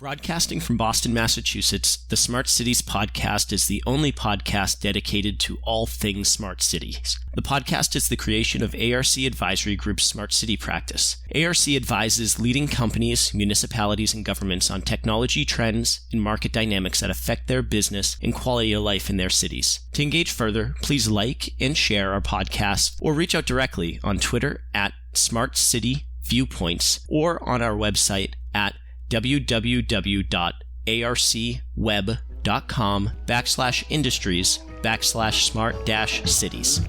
Broadcasting from Boston, Massachusetts, the Smart Cities podcast is the only podcast dedicated to all things smart cities. The podcast is the creation of ARC Advisory Group's Smart City practice. ARC advises leading companies, municipalities, and governments on technology trends and market dynamics that affect their business and quality of life in their cities. To engage further, please like and share our podcast or reach out directly on Twitter at Smart City Viewpoints or on our website at www.arcweb.com/industries/smart-cities.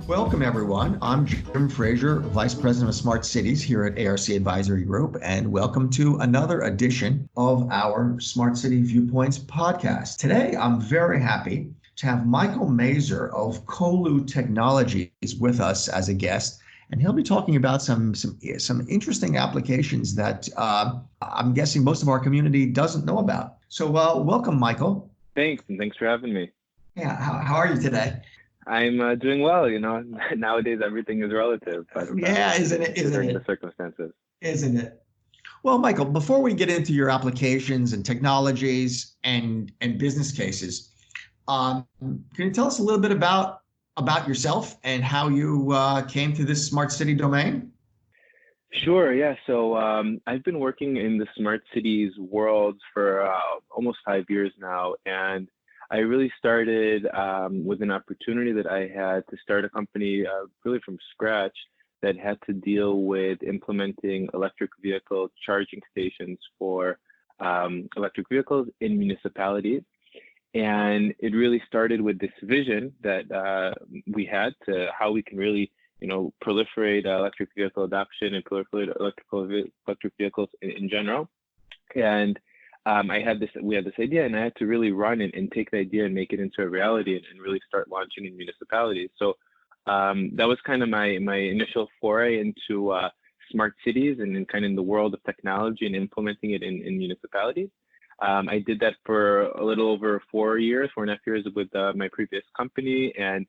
Welcome, everyone. I'm Jim Frazer, Vice President of Smart Cities here at ARC Advisory Group, and welcome to another edition of our Smart City Viewpoints podcast. Today, I'm very happy to have Michael Mazur of Colu Technologies with us as a guest, and he'll be talking about some interesting applications that I'm guessing most of our community doesn't know about. So, welcome, Michael. Thanks, and thanks for having me. Yeah, how are you today? I'm doing well. You know, nowadays everything is relative. But, isn't it? The circumstances. Isn't it? Well, Michael, before we get into your applications and technologies and business cases, can you tell us a little bit about yourself and how you came to this smart city domain? Sure. Yeah. So I've been working in the smart cities world for almost 5 years now, and I really started with an opportunity that I had to start a company really from scratch that had to deal with implementing electric vehicle charging stations for electric vehicles in municipalities. And it really started with this vision that we had to how we can really, proliferate electric vehicle adoption and proliferate electric vehicles in general. And we had this idea, and I had to really run and take the idea and make it into a reality and really start launching in municipalities. So that was kind of my initial foray into smart cities and kind of in the world of technology and implementing it in municipalities. I did that for a little over 4.5 years with my previous company, and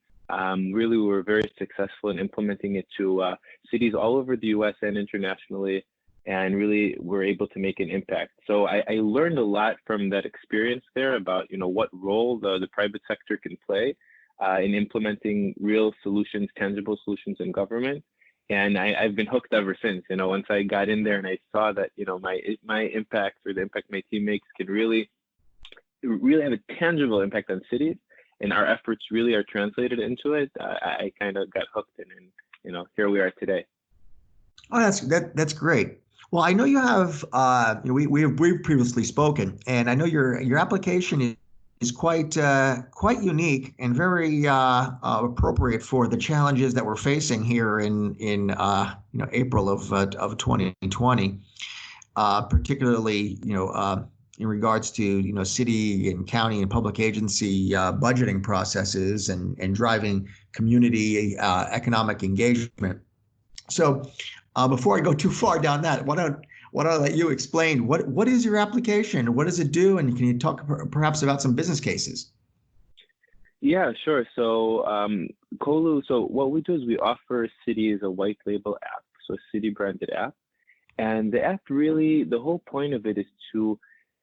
really we were very successful in implementing it to cities all over the U.S. and internationally, and really were able to make an impact. So I learned a lot from that experience there about, what role the private sector can play in implementing real solutions, tangible solutions in government. And I've been hooked ever since. Once I got in there and I saw that, my impact or the impact my team makes can really have a tangible impact on cities, and our efforts really are translated into it, I kind of got hooked and here we are today. Oh, that's great. Well, I know you have, we've previously spoken, and I know your application is quite unique and very appropriate for the challenges that we're facing here in April of 2020, particularly in regards to city and county and public agency budgeting processes and driving community economic engagement. So. Before I go too far down that, why don't I let you explain what is your application? What does it do? And can you talk perhaps about some business cases? Yeah, sure. So Colu, so what we do is we offer cities a white label app, so a city branded app. And the app really, the whole point of it is to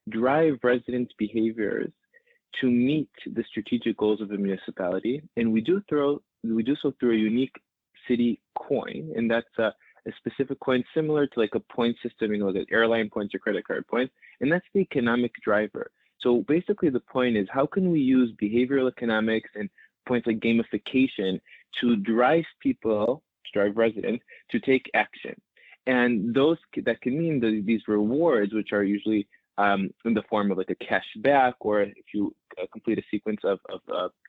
drive resident behaviors to meet the strategic goals of the municipality. And we do so through a unique city coin, and that's a specific coin similar to like a point system, like airline points or credit card points, and that's the economic driver. So basically the point is, how can we use behavioral economics and points like gamification to drive residents to take action? And that can mean these rewards, which are usually in the form of like a cash back, or if you complete a sequence of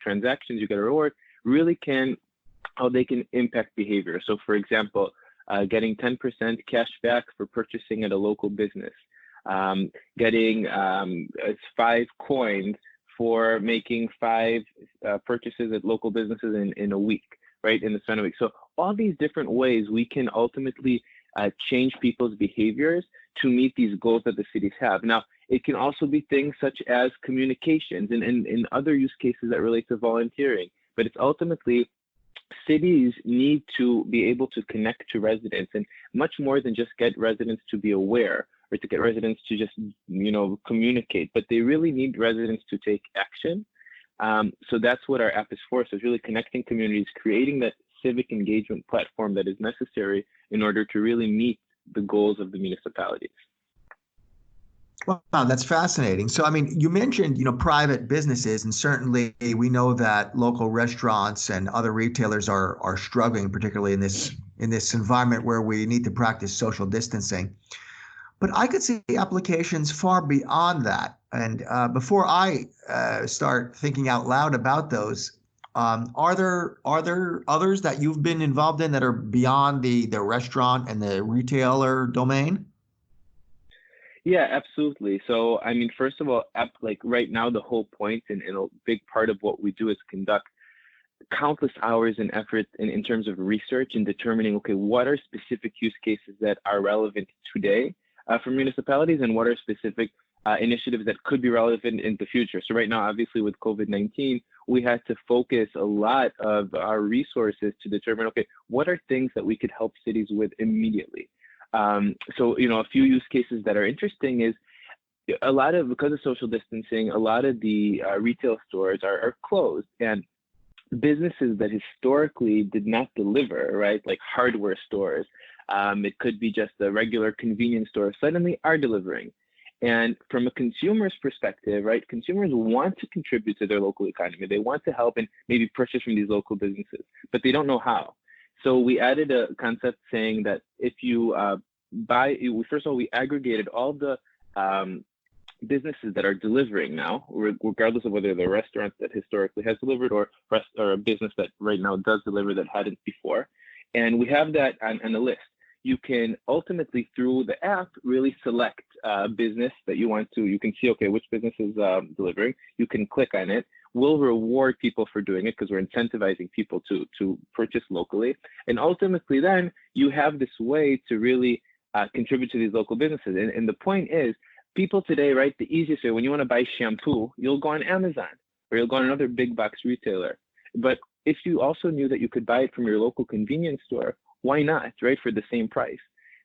transactions, you get a reward, how they can impact behavior. So for example, getting 10% cash back for purchasing at a local business, getting 5 coins for making 5 purchases at local businesses in a week, right, in the span of a week. So all these different ways we can ultimately change people's behaviors to meet these goals that the cities have. Now, It can also be things such as communications and other use cases that relate to volunteering. But it's ultimately cities need to be able to connect to residents, and much more than just get residents to be aware or to get residents to just, communicate, but they really need residents to take action. So that's what our app is for. So it's really connecting communities, creating that civic engagement platform that is necessary in order to really meet the goals of the municipalities. Wow, that's fascinating. So, I mean, you mentioned, private businesses, and certainly we know that local restaurants and other retailers are struggling, particularly in this environment where we need to practice social distancing. But I could see applications far beyond that. And before I start thinking out loud about those, are there others that you've been involved in that are beyond the restaurant and the retailer domain? Yeah, absolutely. So, I mean, first of all, like right now, the whole point and a big part of what we do is conduct countless hours and effort in terms of research and determining, okay, what are specific use cases that are relevant today for municipalities, and what are specific initiatives that could be relevant in the future. So right now, obviously with COVID-19, we had to focus a lot of our resources to determine, okay, what are things that we could help cities with immediately? So, a few use cases that are interesting is because of social distancing, a lot of the retail stores are closed, and businesses that historically did not deliver, right, like hardware stores, it could be just a regular convenience store, suddenly are delivering. And from a consumer's perspective, right, consumers want to contribute to their local economy. They want to help and maybe purchase from these local businesses, but they don't know how. So we added a concept saying that if you first of all, we aggregated all the businesses that are delivering now, regardless of whether they're restaurants that historically has delivered or a business that right now does deliver that hadn't before. And we have that on a list. You can ultimately, through the app, really select a business that you want to. You can see, okay, which business is delivering. You can click on it. We'll reward people for doing it because we're incentivizing people to purchase locally. And ultimately, then you have this way to really contribute to these local businesses. And the point is, people today, right, the easiest way, when you want to buy shampoo, you'll go on Amazon or you'll go on another big box retailer. But if you also knew that you could buy it from your local convenience store, why not, right, for the same price?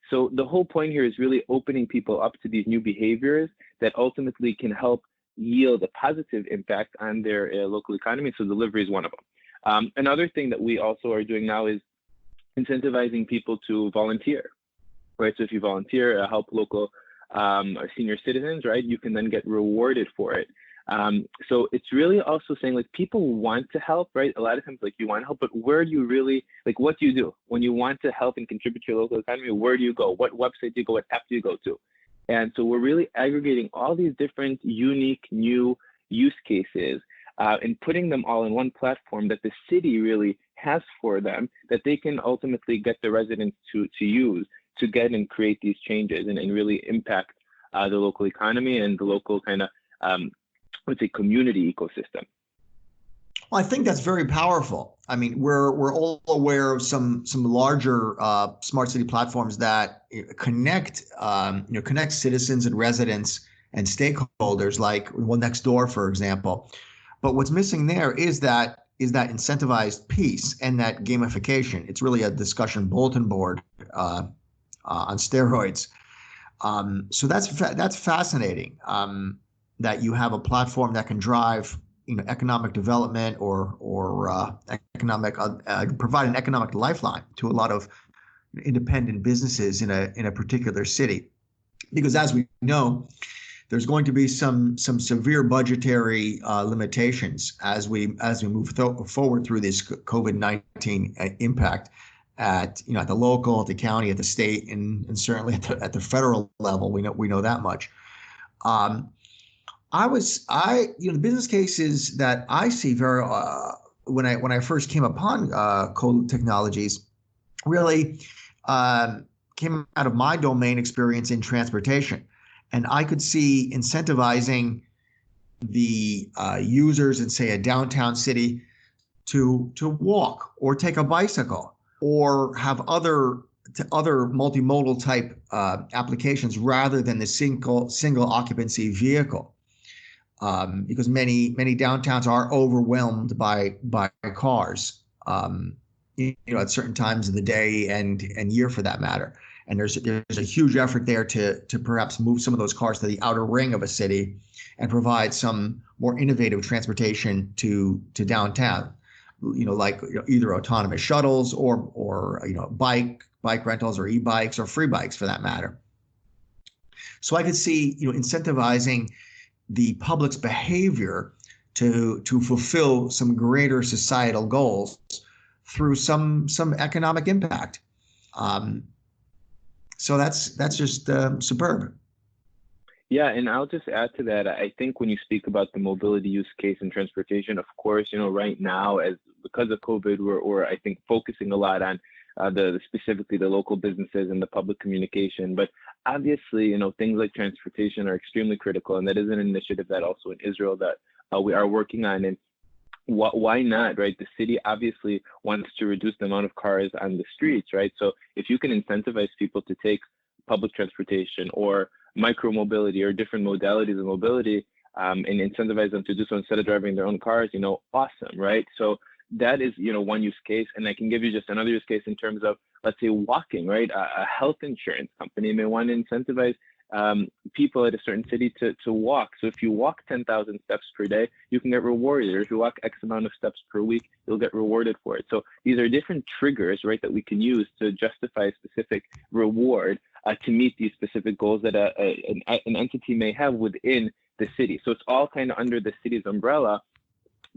So the whole point here is really opening people up to these new behaviors that ultimately can help yield a positive impact on their local economy. So delivery is one of them. Another thing that we also are doing now is incentivizing people to volunteer, right? So if you volunteer, help local senior citizens, right, you can then get rewarded for it. So it's really also saying, like, people want to help, right? A lot of times, like, you want to help, but where do you really, like, what do you do when you want to help and contribute to your local economy? Where do you go? What website do you go? What app do you go to? And so we're really aggregating all these different unique new use cases and putting them all in one platform that the city really has for them, that they can ultimately get the residents to use to get and create these changes and really impact the local economy and the local kind of let's say community ecosystem. Well, I think that's very powerful. I mean, we're all aware of some larger smart city platforms that connect connect citizens and residents and stakeholders, like Well Next Door, for example. But what's missing there is that incentivized piece and that gamification. It's really a discussion bulletin board on steroids. So that's fascinating. That you have a platform that can drive, economic development or economic provide an economic lifeline to a lot of independent businesses in a particular city, because as we know, there's going to be some severe budgetary limitations as we move forward through this COVID-19 impact at the local, at the county, at the state, and certainly at the federal level. We know that much. The business cases that I see very when I first came upon cold technologies really came out of my domain experience in transportation, and I could see incentivizing the users in, say, a downtown city to walk or take a bicycle or have other to other multimodal type applications rather than the single occupancy vehicle, because many downtowns are overwhelmed by cars, at certain times of the day and year for that matter. And there's a huge effort there to perhaps move some of those cars to the outer ring of a city and provide some more innovative transportation to downtown, like either autonomous shuttles or bike rentals or e-bikes or free bikes for that matter. So I could see incentivizing the public's behavior to fulfill some greater societal goals through some economic impact. So that's just superb. Yeah, and I'll just add to that. I think when you speak about the mobility use case in transportation, of course, right now, because of COVID, we're I think focusing a lot on specifically the local businesses and the public communication. But obviously, things like transportation are extremely critical, and that is an initiative that also in Israel that we are working on. And why not, right? The city obviously wants to reduce the amount of cars on the streets, right? So if you can incentivize people to take public transportation or micro-mobility or different modalities of mobility, and incentivize them to do so instead of driving their own cars, awesome, right? So that is, one use case. And I can give you just another use case in terms of, let's say, walking, right? A health insurance company may want to incentivize people at a certain city to walk. So if you walk 10,000 steps per day, you can get rewarded. Or if you walk X amount of steps per week, you'll get rewarded for it. So these are different triggers, right, that we can use to justify a specific reward to meet these specific goals that an entity may have within the city. So it's all kind of under the city's umbrella,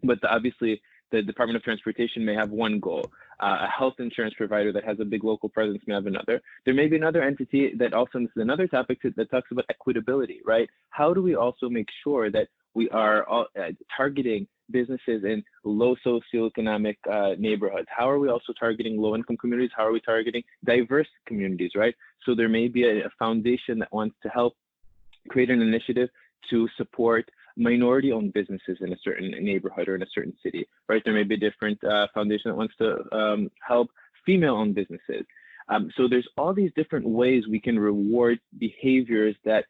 but obviously the Department of Transportation may have one goal. A health insurance provider that has a big local presence may have another. There may be another entity that also, this is another topic that talks about equitability, right? How do we also make sure that we are all, targeting businesses in low socioeconomic neighborhoods? How are we also targeting low-income communities? How are we targeting diverse communities, right? So there may be a foundation that wants to help create an initiative to support minority-owned businesses in a certain neighborhood or in a certain city, right? There may be a different foundation that wants to help female-owned businesses. So there's all these different ways we can reward behaviors that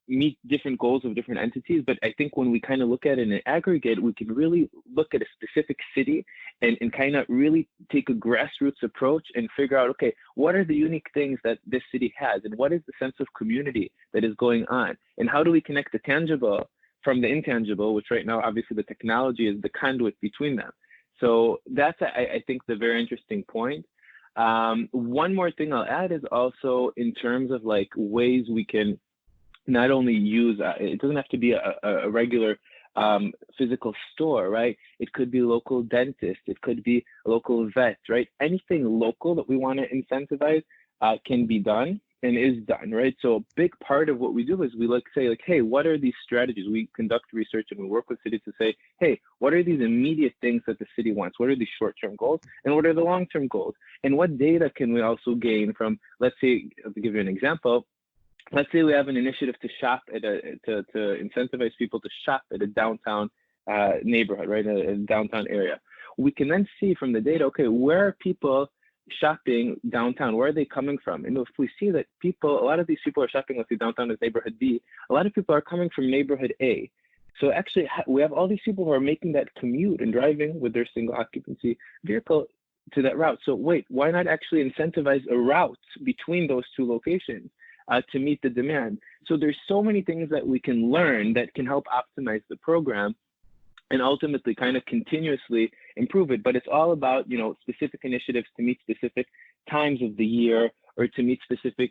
meet different goals of different entities. But I think when we kind of look at it in an aggregate, we can really look at a specific city and kind of really take a grassroots approach and figure out, okay, what are the unique things that this city has? And what is the sense of community that is going on? And how do we connect the tangible from the intangible, which right now, obviously the technology is the conduit between them. So that's, I think, the very interesting point. One more thing I'll add is also in terms of like ways we can not only use, it doesn't have to be a regular physical store, right? It could be local dentist, it could be a local vet, right? Anything local that we want to incentivize can be done and is done, right? So a big part of what we do is we say, hey, what are these strategies? We conduct research and we work with cities to say, hey, what are these immediate things that the city wants? What are these short-term goals? And what are the long-term goals? And what data can we also gain from, let's say, to give you an example, let's say we have an initiative to shop to incentivize people to shop at a downtown neighborhood, right? A downtown area. We can then see from the data, okay, where are people shopping downtown? Where are they coming from? And if we see that a lot of these people are shopping, let's say downtown is neighborhood B, a lot of people are coming from neighborhood A. So actually we have all these people who are making that commute and driving with their single occupancy vehicle to that route. So wait, why not actually incentivize a route between those two locations to meet the demand? So there's so many things that we can learn that can help optimize the program and ultimately kind of continuously improve it. But it's all about, specific initiatives to meet specific times of the year or to meet specific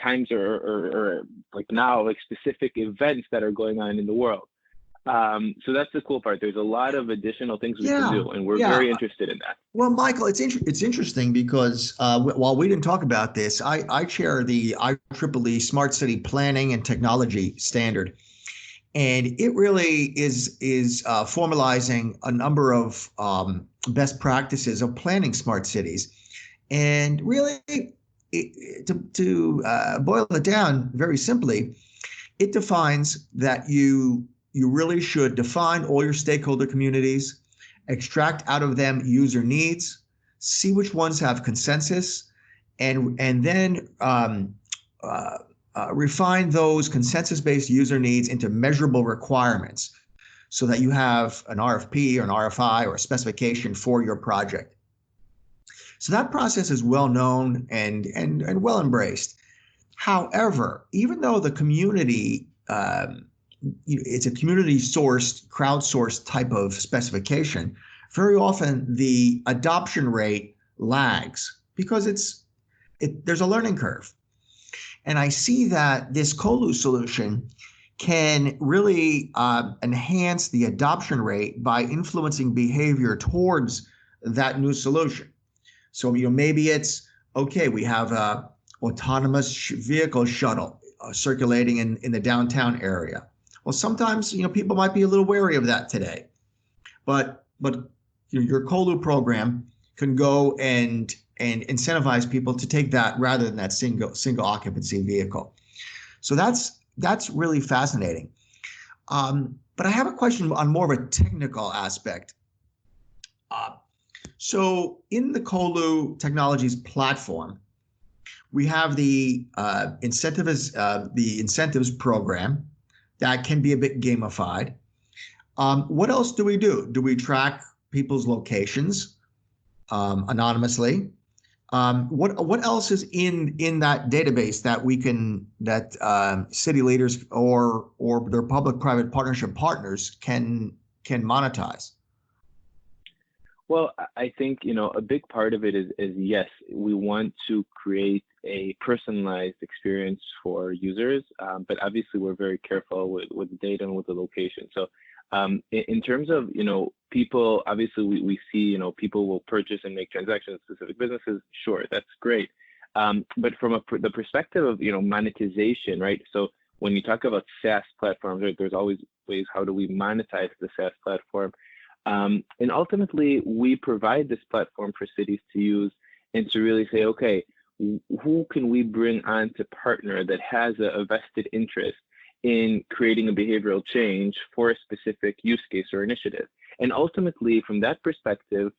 times or like now, like specific events that are going on in the world. So that's the cool part. There's a lot of additional things we can do, and we're very interested in that. Well, Michael, it's interesting because while we didn't talk about this, I chair the IEEE Smart City Planning and Technology Standard. And it really is formalizing a number of best practices of planning smart cities. And really, to boil it down very simply, it defines that you really should define all your stakeholder communities, extract out of them user needs, see which ones have consensus, and then refine those consensus-based user needs into measurable requirements so that you have an RFP or an RFI or a specification for your project. So that process is well known and well embraced. However, even though the community, it's a community-sourced, crowdsourced type of specification, very often the adoption rate lags because there's a learning curve. And I see that this Colu solution can really enhance the adoption rate by influencing behavior towards that new solution. So, maybe it's, okay, we have a autonomous vehicle shuttle circulating in the downtown area. Well, sometimes, people might be a little wary of that today, but your Colu program can go and incentivize people to take that rather than that single occupancy vehicle. So that's really fascinating. But I have a question on more of a technical aspect. So in the Colu Technologies platform, we have the incentives program that can be a bit gamified. What else do we do? Do we track people's locations anonymously? What else is in that database that city leaders or their public-private partnership partners can monetize? Well, I think, a big part of it is yes, we want to create a personalized experience for users, but obviously we're very careful with the data and with the location. So in terms of, people, obviously we see, people will purchase and make transactions in specific businesses. Sure, that's great. But from the perspective of, monetization, right? So when you talk about SaaS platforms, right, there's always ways, how do we monetize the SaaS platform? And ultimately, we provide this platform for cities to use and to really say, okay, who can we bring on to partner that has a vested interest in creating a behavioral change for a specific use case or initiative? And ultimately, from that perspective,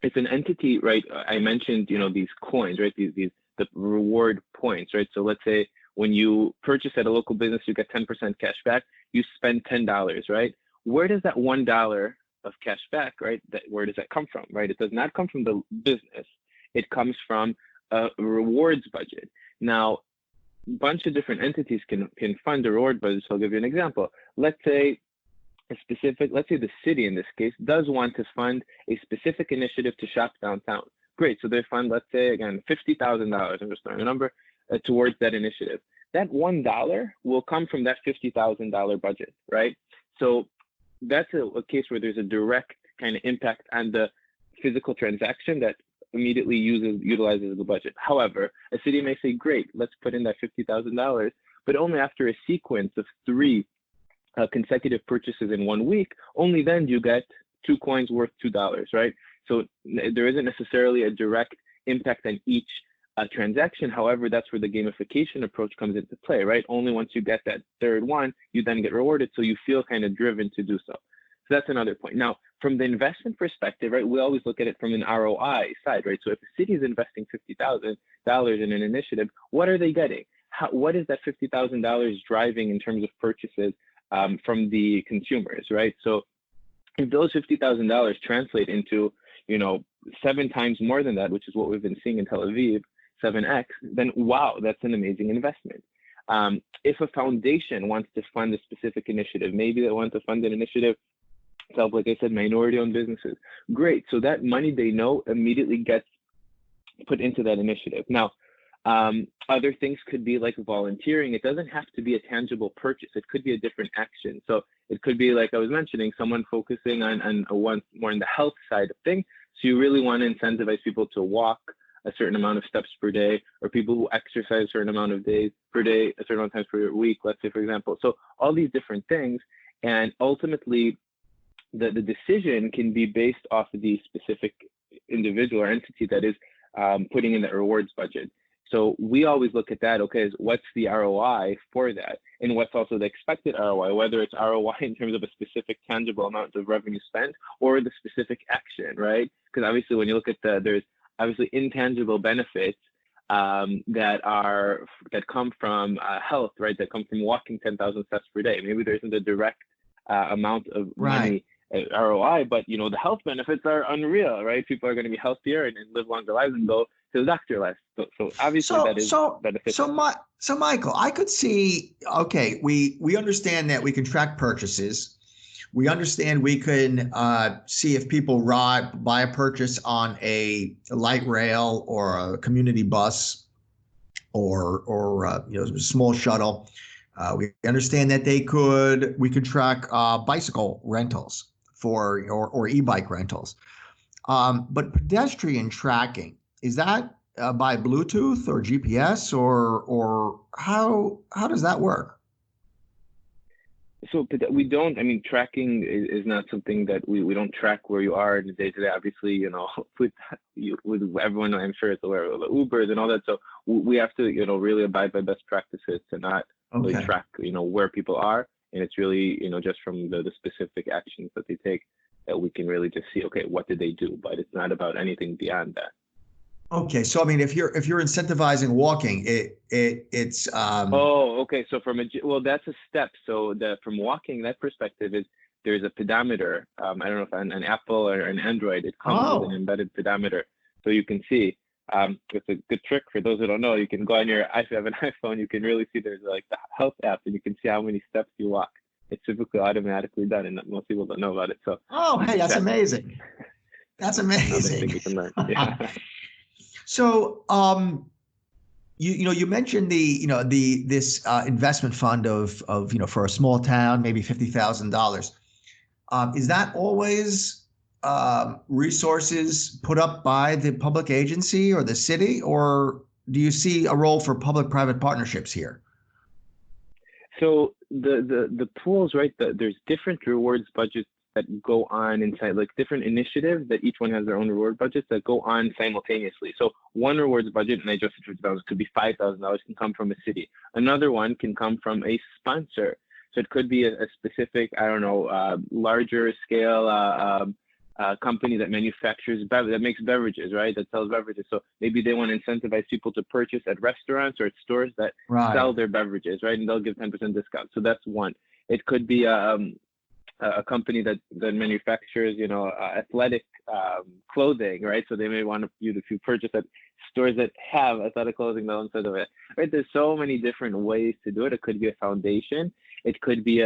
it's an entity, right? I mentioned, these coins, right? The reward points, right? So let's say when you purchase at a local business, you get 10% cash back. You spend $10, right? Where does that $1 of cash back, right? Where does that come from, right? It does not come from the business. It comes from a rewards budget. Now, a bunch of different entities can fund a reward budget. So I'll give you an example. Let's say the city in this case does want to fund a specific initiative to shop downtown. Great. So they fund, let's say, again, $50,000. I'm just throwing a number towards that initiative. That $1 will come from that $50,000 budget, right? So that's a case where there's a direct kind of impact on the physical transaction that immediately utilizes the budget. However, a city may say, great, let's put in that $50,000, but only after a sequence of 3 consecutive purchases in 1 week, only then do you get 2 coins worth $2, right? So there isn't necessarily a direct impact on each transaction. However, that's where the gamification approach comes into play, right? Only once you get that third one, you then get rewarded, so you feel kind of driven to do so. So that's another point. Now, from the investment perspective, right, we always look at it from an ROI side, right? So if a city is investing $50,000 in an initiative, what are they getting? What is that $50,000 driving in terms of purchases from the consumers, right? So if those $50,000 translate into, 7 times more than that, which is what we've been seeing in Tel Aviv, 7x, then wow, that's an amazing investment. If a foundation wants to fund a specific initiative, maybe they want to fund an initiative to help, like I said, minority-owned businesses. Great. So that money they know immediately gets put into that initiative. Now, other things could be like volunteering. It doesn't have to be a tangible purchase. It could be a different action. So it could be, like I was mentioning, someone focusing on one more on the health side of things. So you really want to incentivize people to walk a certain amount of steps per day, or people who exercise a certain amount of days per day, a certain amount of times per week, let's say, for example. So all these different things. And ultimately, the decision can be based off of the specific individual or entity that is putting in that rewards budget. So we always look at that, okay, what's the ROI for that? And what's also the expected ROI, whether it's ROI in terms of a specific tangible amount of revenue spent or the specific action, right? Because obviously when you look at there's obviously intangible benefits that come from health, right? That come from walking 10,000 steps per day. Maybe there isn't a direct amount of money ROI, but the health benefits are unreal, right? People are going to be healthier and live longer lives and go to the doctor less. So obviously that is beneficial. So Michael, I could see. Okay, we understand that we can track purchases. We understand we can see if people buy a purchase on a light rail or a community bus or small shuttle. We understand that we could track bicycle rentals or e-bike rentals. But pedestrian tracking, is that by Bluetooth or GPS or how does that work? So we don't, tracking is not something that we don't track where you are in the day-to-day. Obviously, with everyone, I'm sure it's aware of the Ubers and all that. So we have to, really abide by best practices to not really track, where people are. And it's really, just from the specific actions that they take that we can really just see, okay, what did they do? But it's not about anything beyond that. Okay, so if you're incentivizing walking, it's Oh, okay. So that's a step. So from walking, that perspective is there's a pedometer. I don't know if on an Apple or an Android, it comes with an embedded pedometer, so you can see. It's a good trick for those who don't know. You can go on if you have an iPhone, you can really see there's like the health app, and you can see how many steps you walk. It's typically automatically done, and most people don't know about it. So. Oh, hey, that's amazing. That's amazing. You can learn. Yeah. So, you mentioned this investment fund of for a small town, maybe $50,000. Is that always resources put up by the public agency or the city, or do you see a role for public-private partnerships here? So the pools, right? There's different rewards budgets that go on inside, like different initiatives that each one has their own reward budgets that go on simultaneously. So one rewards budget, and I just said $50,000, could be $5,000, can come from a city. Another one can come from a sponsor. So it could be a specific, larger scale company that manufactures that makes beverages, right? That sells beverages. So maybe they want to incentivize people to purchase at restaurants or at stores that sell their beverages, right? And they'll give 10% discount. So that's one. It could be a company that manufactures, athletic clothing, right? So they may want you to purchase at stores that have athletic clothing instead of it, right? There's so many different ways to do it. It could be a foundation. It could be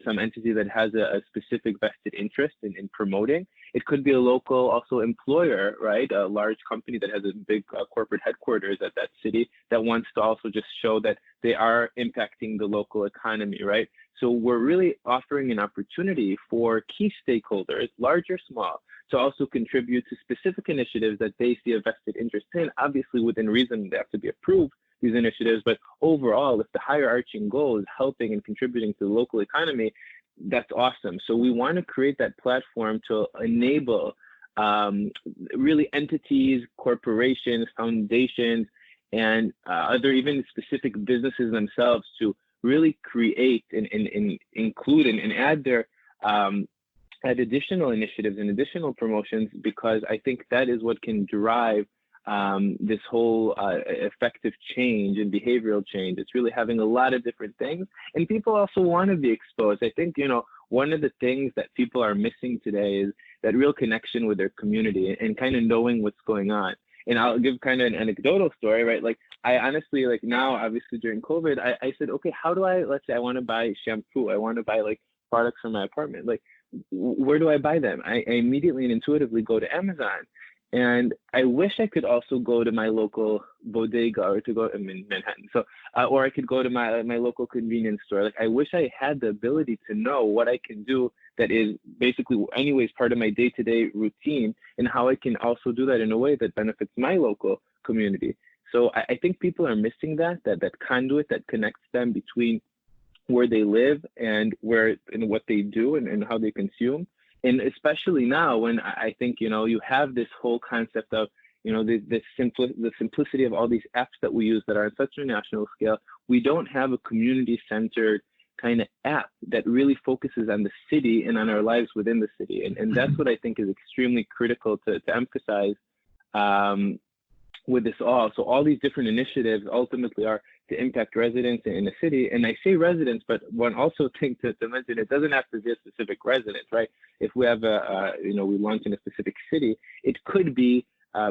some entity that has a specific vested interest in promoting. It could be a local also employer, right? A large company that has a big corporate headquarters at that city that wants to also just show that they are impacting the local economy, right? So we're really offering an opportunity for key stakeholders, large or small, to also contribute to specific initiatives that they see a vested interest in. Obviously, within reason, they have to be approved, these initiatives, but overall, if the higher arching goal is helping and contributing to the local economy, that's awesome. So we want to create that platform to enable really entities, corporations, foundations, and other even specific businesses themselves to really create and include and add their add additional initiatives and additional promotions, because I think that is what can drive this whole effective change and behavioral change. It's really having a lot of different things, and people also want to be exposed. I think, one of the things that people are missing today is that real connection with their community and kind of knowing what's going on. And I'll give kind of an anecdotal story, right? Like I honestly, like now, obviously during COVID, I said, okay, how do let's say I want to buy shampoo. I want to buy like products for my apartment. Like, where do I buy them? I immediately and intuitively go to Amazon. And I wish I could also go to my local bodega or to go in Manhattan. So, or I could go to my local convenience store. Like, I wish I had the ability to know what I can do that is basically anyways part of my day-to-day routine, and how I can also do that in a way that benefits my local community. So I think people are missing that conduit that connects them between where they live and what they do and how they consume. And especially now when I think, you have this whole concept of, the simplicity of all these apps that we use that are on such a national scale. We don't have a community-centered kind of app that really focuses on the city and on our lives within the city. And that's what I think is extremely critical to emphasize with this all. So all these different initiatives ultimately are to impact residents in a city. And I say residents, but one also thing to mention, it doesn't have to be a specific resident, right? If we have we launch in a specific city, it could be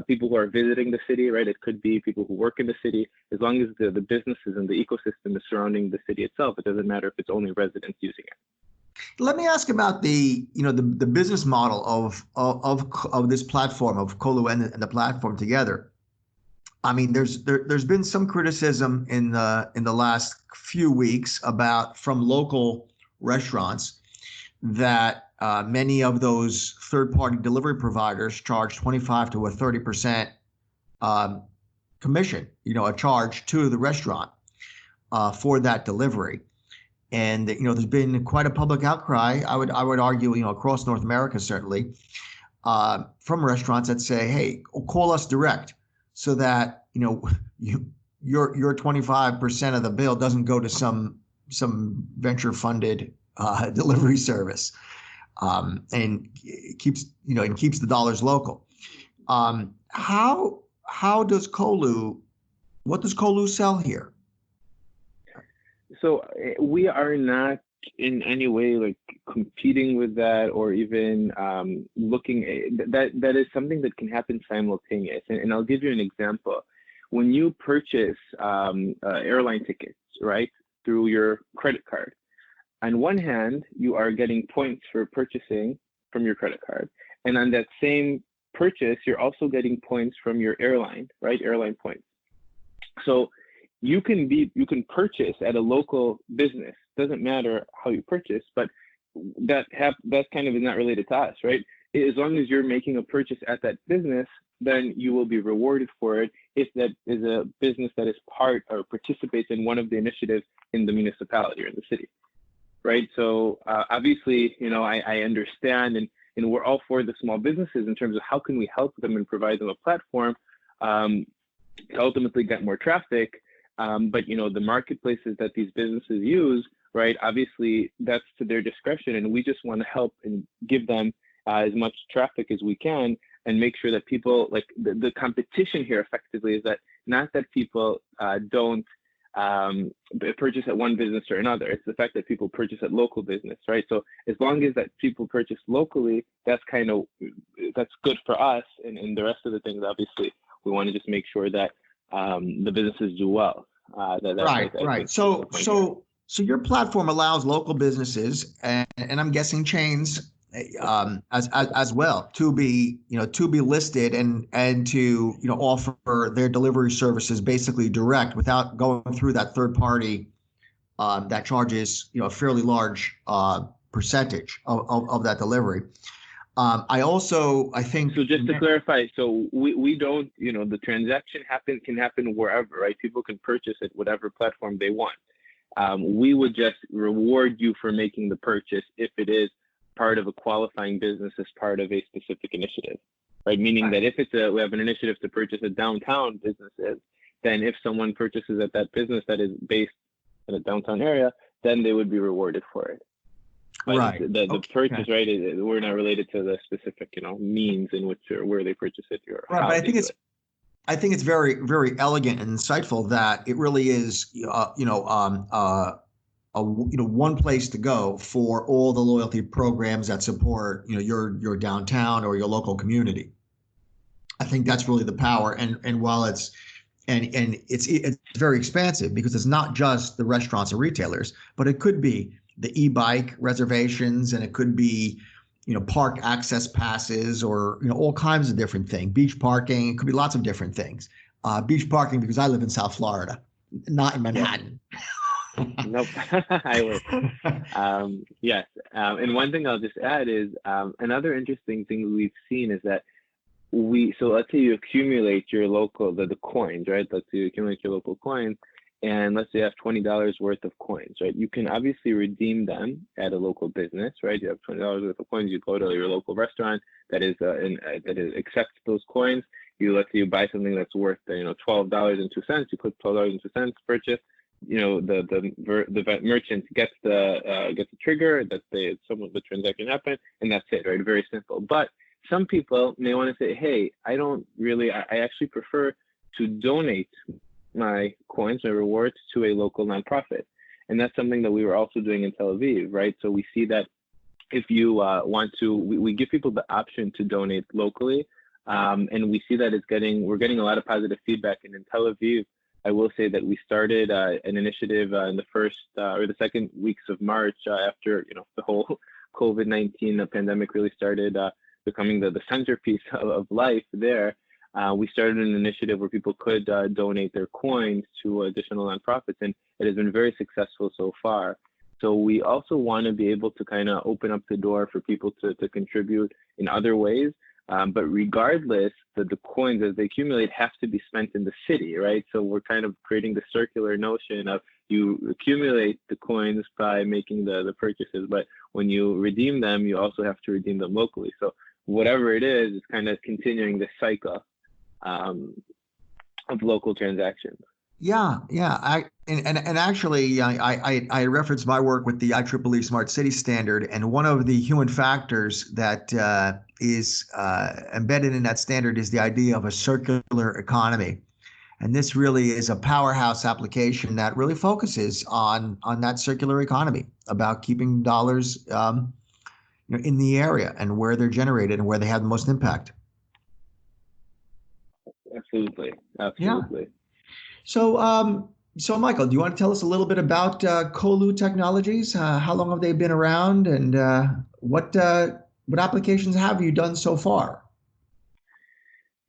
people who are visiting the city, right? It could be people who work in the city. As long as the businesses and the ecosystem is surrounding the city itself, it doesn't matter if it's only residents using it. Let me ask about the business model of this platform, of Colu and the platform together. I mean, there's been some criticism in the last few weeks from local restaurants that many of those third-party delivery providers charge 25 to a 30% commission, a charge to the restaurant for that delivery. And there's been quite a public outcry. I would argue, across North America certainly, from restaurants that say, "Hey, call us direct," so that your 25% of the bill doesn't go to some venture funded delivery service, and keeps the dollars local. How does Colu? What does Colu sell here? So we are not in any way like competing with that, or even looking at that is something that can happen simultaneous. And I'll give you an example. When you purchase airline tickets, right, through your credit card, on one hand, you are getting points for purchasing from your credit card. And on that same purchase, you're also getting points from your airline, right? Airline points. So you can purchase at a local business. Doesn't matter how you purchase, but that kind of is not related to us, right? As long as you're making a purchase at that business, then you will be rewarded for it if that is a business that is part or participates in one of the initiatives in the municipality or in the city, right? So obviously, I understand, and we're all for the small businesses in terms of how can we help them and provide them a platform to ultimately get more traffic. But the marketplaces that these businesses use, right? Obviously, that's to their discretion, and we just want to help and give them as much traffic as we can, and make sure that people, like the competition here, effectively, is that not that people don't purchase at one business or another. It's the fact that people purchase at local business, right? So as long as that people purchase locally, that's good for us, and the rest of the things, obviously, we want to just make sure that the businesses do well. Right. So your platform allows local businesses and I'm guessing chains as well to be listed and to offer their delivery services basically direct without going through that third party that charges a fairly large percentage of that delivery. I think. So just to clarify, so we don't, the transaction can happen wherever, right? People can purchase at whatever platform they want. We would just reward you for making the purchase if it is part of a qualifying business as part of a specific initiative, right? Meaning that if we have an initiative to purchase at downtown businesses, then if someone purchases at that business that is based in a downtown area, then they would be rewarded for it. But right. The purchase, right? We're not related to the specific, means in which or where they purchase it. Or right, but I think it's very, very elegant and insightful that it really is, one place to go for all the loyalty programs that support, your downtown or your local community. I think that's really the power, and while it's very expansive because it's not just the restaurants and retailers, but it could be the e-bike reservations, and it could be, park access passes, or, all kinds of different things, beach parking. It could be lots of different things. Beach parking, because I live in South Florida, not in Manhattan. Nope, I would. Yes. And one thing I'll just add is another interesting thing we've seen is that so let's say you accumulate your local, the coins, right? Let's say you accumulate your local coins, and let's say you have $20 worth of coins, right? You can obviously redeem them at a local business, right? You have $20 worth of coins. You go to your local restaurant that accepts those coins. Let's say you buy something that's worth $12.02. You put $12.02 purchase. The merchant gets the trigger that the transaction happened, and that's it, right? Very simple. But some people may want to say, hey, I actually prefer to donate my coins, my rewards, to a local nonprofit. And that's something that we were also doing in Tel Aviv, right? So we see that if you want to, we give people the option to donate locally. And we see that we're getting a lot of positive feedback. And in Tel Aviv, I will say that we started an initiative in the first or the second weeks of March after, the whole COVID-19 pandemic really started becoming the centerpiece of life there. We started an initiative where people could donate their coins to additional nonprofits, and it has been very successful so far. So we also want to be able to kind of open up the door for people to contribute in other ways. But regardless, the coins as they accumulate have to be spent in the city, right? So we're kind of creating the circular notion of you accumulate the coins by making the purchases, but when you redeem them, you also have to redeem them locally. So whatever it is, it's kind of continuing the cycle of local transactions. Yeah. Actually, I referenced my work with the IEEE Smart City Standard, and one of the human factors that is embedded in that standard is the idea of a circular economy. And this really is a powerhouse application that really focuses on that circular economy, about keeping dollars in the area and where they're generated and where they have the most impact. Absolutely. Yeah. So Michael, do you want to tell us a little bit about Colu Technologies? How long have they been around, and what applications have you done so far?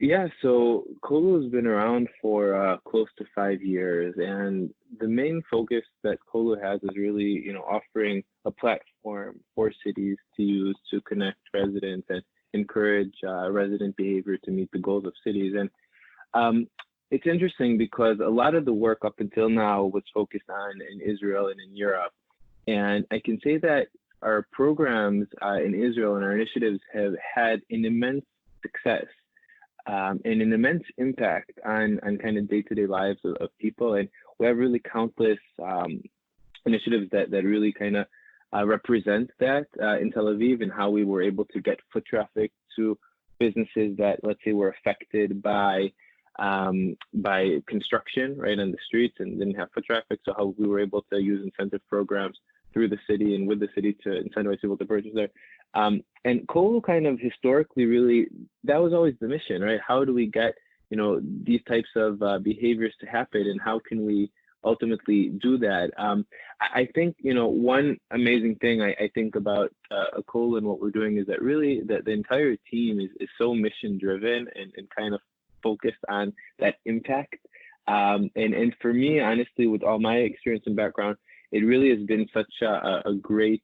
Yeah, so Colu has been around for close to 5 years, and the main focus that Colu has is really, offering a platform for cities to use to connect residents and encourage resident behavior to meet the goals of cities. And it's interesting because a lot of the work up until now was focused on in Israel and in Europe. And I can say that our programs in Israel and our initiatives have had an immense success and an immense impact on kind of day-to-day lives of people. And we have really countless initiatives that really kind of represent that in Tel Aviv, and how we were able to get foot traffic to businesses that, let's say, were affected by construction right on the streets and didn't have foot traffic. So how we were able to use incentive programs through the city and with the city to incentivize people to purchase there. And Colu kind of historically really, that was always the mission, right? How do we get, these types of behaviors to happen, and how can we ultimately do that? I think, one amazing thing I think about Colu and what we're doing is that really the entire team is so mission driven and kind of focused on that impact. And for me, honestly, with all my experience and background, it really has been such a great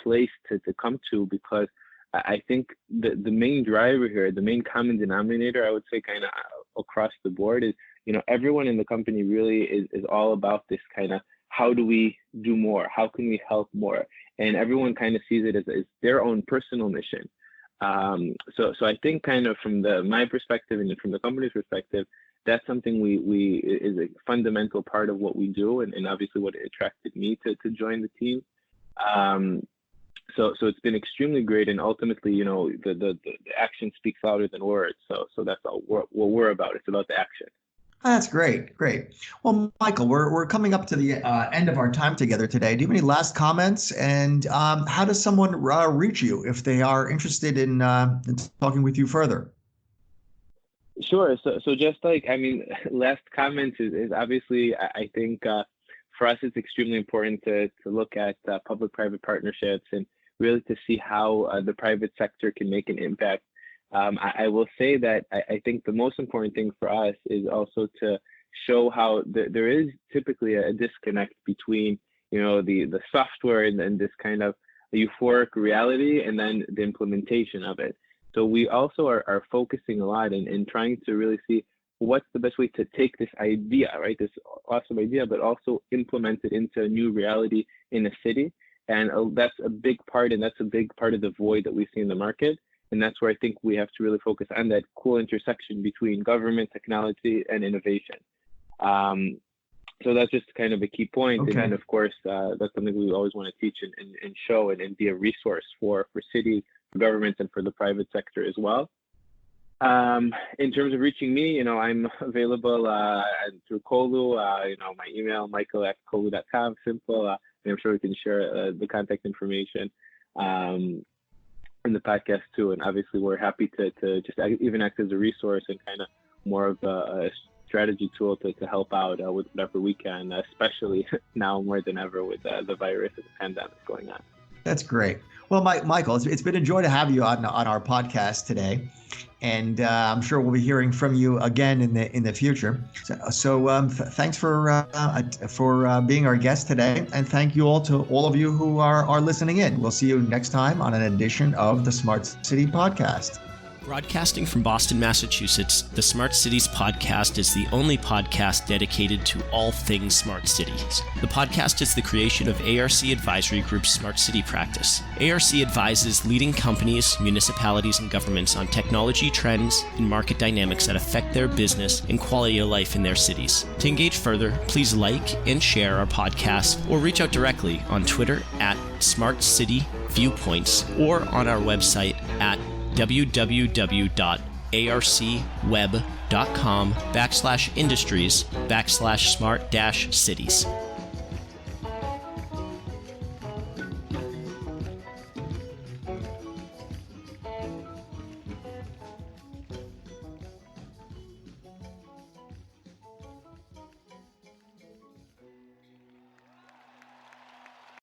place to come to, because I think the main driver here, the main common denominator, I would say kind of across the board is, everyone in the company really is all about this kind of, how do we do more? How can we help more? And everyone kind of sees it as their own personal mission. So I think kind of from my perspective and from the company's perspective, that's something we is a fundamental part of what we do, and obviously what attracted me to join the team. So it's been extremely great, and ultimately, the action speaks louder than words. So that's all what we're about. It's about the action. That's great. Well, Michael, we're coming up to the end of our time together today. Do you have any last comments? And how does someone reach you if they are interested in talking with you further? Sure. So just last comments is obviously, I think for us, it's extremely important to look at public-private partnerships and really to see how the private sector can make an impact. I will say that I think the most important thing for us is also to show how there is typically a disconnect between, the software and this kind of euphoric reality, and then the implementation of it. So we also are focusing a lot in trying to really see what's the best way to take this idea, right? This awesome idea, but also implement it into a new reality in a city. And that's a big part, and that's a big part of the void that we see in the market. And that's where I think we have to really focus on that cool intersection between government, technology, and innovation. So that's just kind of a key point. Okay. And of course, that's something we always want to teach and show and be a resource for cities, for governments, and for the private sector as well. In terms of reaching me, I'm available through Kolu. My email, michael@kolu.com, simple. And I'm sure we can share the contact information in the podcast too. And obviously, we're happy to just even act as a resource and kind of more of a strategy tool to help out with whatever we can, especially now more than ever with the virus and the pandemic going on. That's great. Well, Michael, it's been a joy to have you on our podcast today, and I'm sure we'll be hearing from you again in the future. So thanks for being our guest today, and thank you all of you who are listening in. We'll see you next time on an edition of the Smart City Podcast. Broadcasting from Boston, Massachusetts, the Smart Cities podcast is the only podcast dedicated to all things smart cities. The podcast is the creation of ARC Advisory Group's Smart City practice. ARC advises leading companies, municipalities, and governments on technology trends and market dynamics that affect their business and quality of life in their cities. To engage further, please like and share our podcast or reach out directly on Twitter at Smart City Viewpoints or on our website at www.arcweb.com/industries/smart-cities.